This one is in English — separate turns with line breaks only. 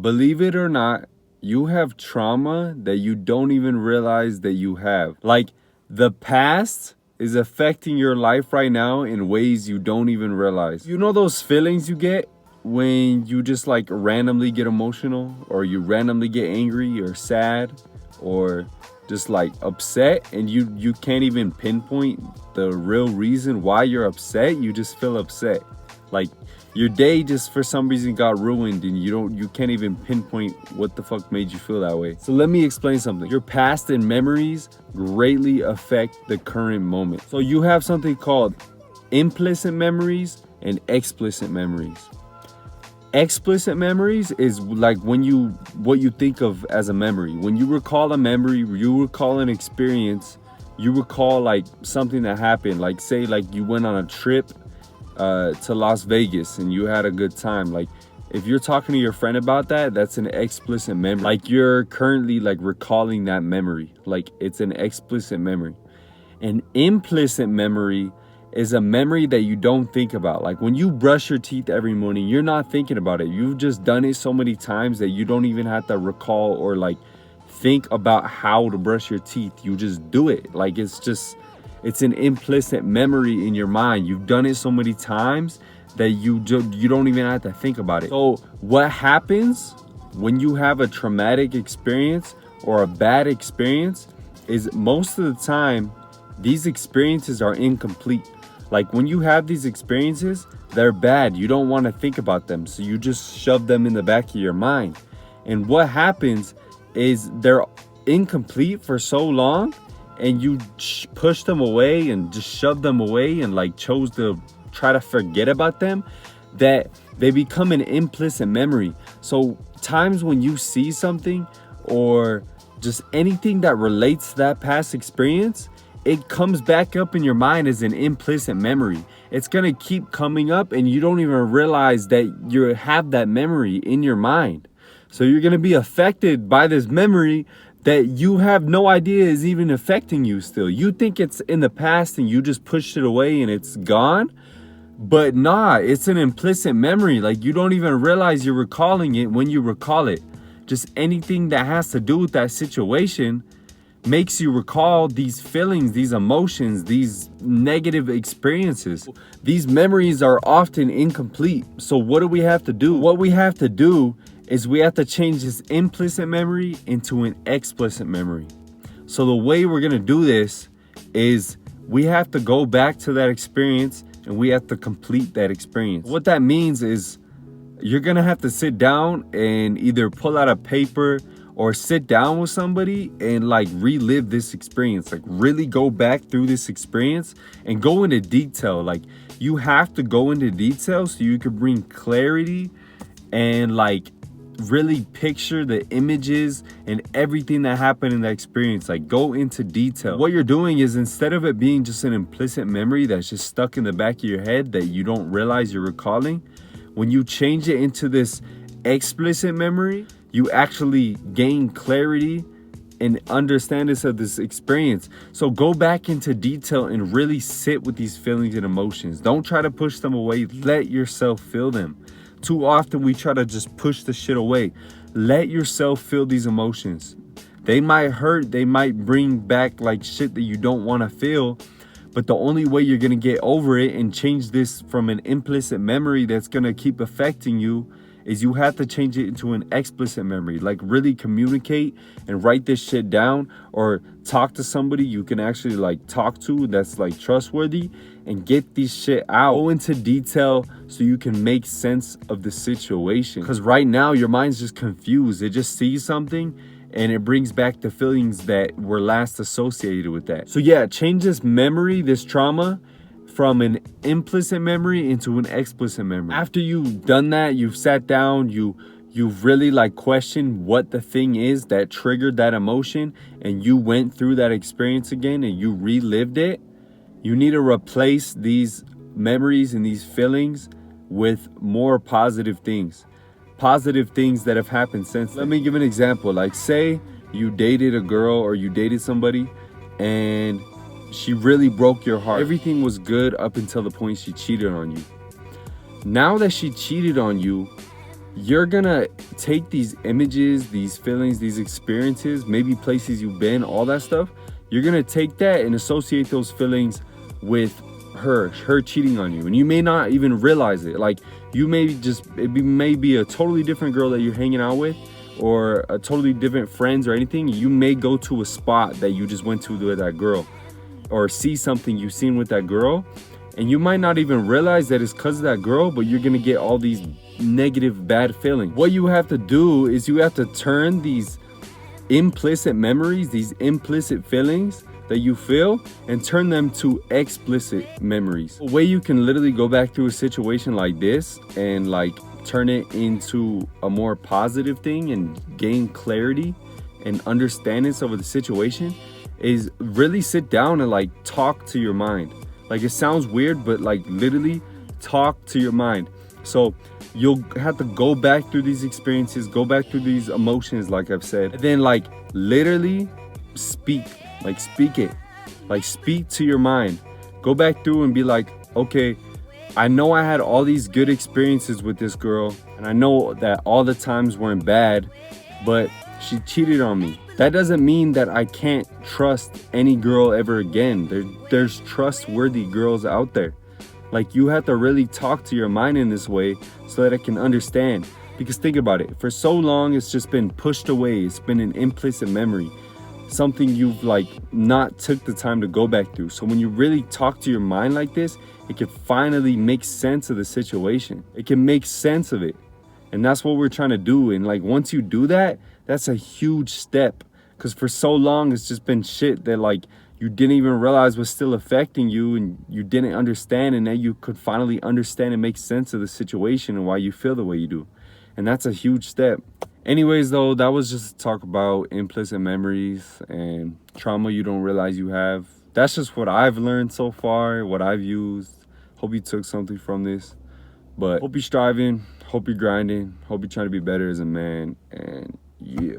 believe it or not, you have trauma that you don't even realize that you have. Like, the past is affecting your life right now in ways you don't even realize. You know those feelings you get when you just like randomly get emotional, or you randomly get angry or sad or just like upset, and you can't even pinpoint the real reason why you're upset. You just feel upset. Like, your day just for some reason got ruined, and you can't even pinpoint what the fuck made you feel that way. So let me explain something. Your past and memories greatly affect the current moment. So you have something called implicit memories and explicit memories. Explicit memories is like what you think of as a memory. When you recall a memory, you recall an experience, you recall like something that happened. Like, say like you went on a trip to Las Vegas and you had a good time. Like, if you're talking to your friend about that, that's an explicit memory. Like, you're currently like recalling that memory. Like, it's an explicit memory. An implicit memory is a memory that you don't think about. Like, when you brush your teeth every morning, you're not thinking about it. You've just done it so many times that you don't even have to recall or like think about how to brush your teeth. You just do it. Like, it's an implicit memory in your mind. You've done it so many times that you don't even have to think about it. So what happens when you have a traumatic experience or a bad experience is, most of the time, these experiences are incomplete. Like, when you have these experiences, they're bad. You don't want to think about them, so you just shove them in the back of your mind. And what happens is they're incomplete for so long, and you push them away and just shove them away and like chose to try to forget about them, that they become an implicit memory. So times when you see something or just anything that relates to that past experience, it comes back up in your mind as an implicit memory. It's gonna keep coming up, and you don't even realize that you have that memory in your mind. So you're gonna be affected by this memory that you have no idea is even affecting you still. You think it's in the past and you just pushed it away and it's gone. But nah, it's an implicit memory. Like, you don't even realize you're recalling it when you recall it. Just anything that has to do with that situation makes you recall these feelings, these emotions, these negative experiences. These memories are often incomplete. So what do we have to do? What we have to do is we have to change this implicit memory into an explicit memory. So the way we're gonna do this is we have to go back to that experience and we have to complete that experience. What that means is you're gonna have to sit down and either pull out a paper or sit down with somebody and like relive this experience. Like, really go back through this experience and go into detail. Like, you have to go into detail so you can bring clarity and like really picture the images and everything that happened in that experience. Like, go into detail. What you're doing is, instead of it being just an implicit memory that's just stuck in the back of your head that you don't realize you're recalling, when you change it into this explicit memory, you actually gain clarity and understanding of this experience. So go back into detail and really sit with these feelings and emotions. Don't try to push them away. Let yourself feel them. Too often we try to just push the shit away. Let yourself feel these emotions. They might hurt. They might bring back like shit that you don't want to feel. But the only way you're going to get over it and change this from an implicit memory that's going to keep affecting you is you have to change it into an explicit memory. Like, really communicate and write this shit down, or talk to somebody you can actually like talk to that's like trustworthy, and get these shit out. Go into detail so you can make sense of the situation. Because right now your mind's just confused. It just sees something and it brings back the feelings that were last associated with that. So yeah, change this memory, this trauma, from an implicit memory into an explicit memory. After you've done that, you've sat down, you've really like questioned what the thing is that triggered that emotion, and you went through that experience again and you relived it, you need to replace these memories and these feelings with more positive things that have happened since. Let me give an example. Like, say you dated a girl or you dated somebody and she really broke your heart. Everything was good up until the point she cheated on you. Now that she cheated on you, you're gonna take these images, these feelings, these experiences, maybe places you've been, all that stuff. You're gonna take that and associate those feelings with her cheating on you, and you may not even realize it. Like, you may be a totally different girl that you're hanging out with, or a totally different friends or anything. You may go to a spot that you just went to with that girl, or see something you've seen with that girl, and you might not even realize that it's because of that girl, but you're gonna get all these negative, bad feelings. What you have to do is you have to turn these implicit memories, these implicit feelings that you feel, and turn them to explicit memories. A way you can literally go back through a situation like this and like turn it into a more positive thing and gain clarity and understanding over the situation is really sit down and like talk to your mind. Like, it sounds weird, but like literally talk to your mind. So you'll have to go back through these experiences, go back through these emotions, like I've said, and then like literally speak it, like speak to your mind. Go back through and be like, okay, I know I had all these good experiences with this girl, and I know that all the times weren't bad, but she cheated on me. That doesn't mean that I can't trust any girl ever again. There's trustworthy girls out there. Like, you have to really talk to your mind in this way so that it can understand. Because think about it, for so long it's just been pushed away. It's been an implicit memory, something you've like not took the time to go back through. So when you really talk to your mind like this, it can finally make sense of the situation. It can make sense of it. And that's what we're trying to do. And like, once you do that, that's a huge step. Because for so long it's just been shit that like you didn't even realize was still affecting you, and you didn't understand, and then you could finally understand and make sense of the situation and why you feel the way you do. And that's a huge step. Anyways, though, that was just to talk about implicit memories and trauma you don't realize you have. That's just what I've learned so far, what I've used. Hope you took something from this. But hope you're striving, hope you're grinding, hope you're trying to be better as a man, and yeah.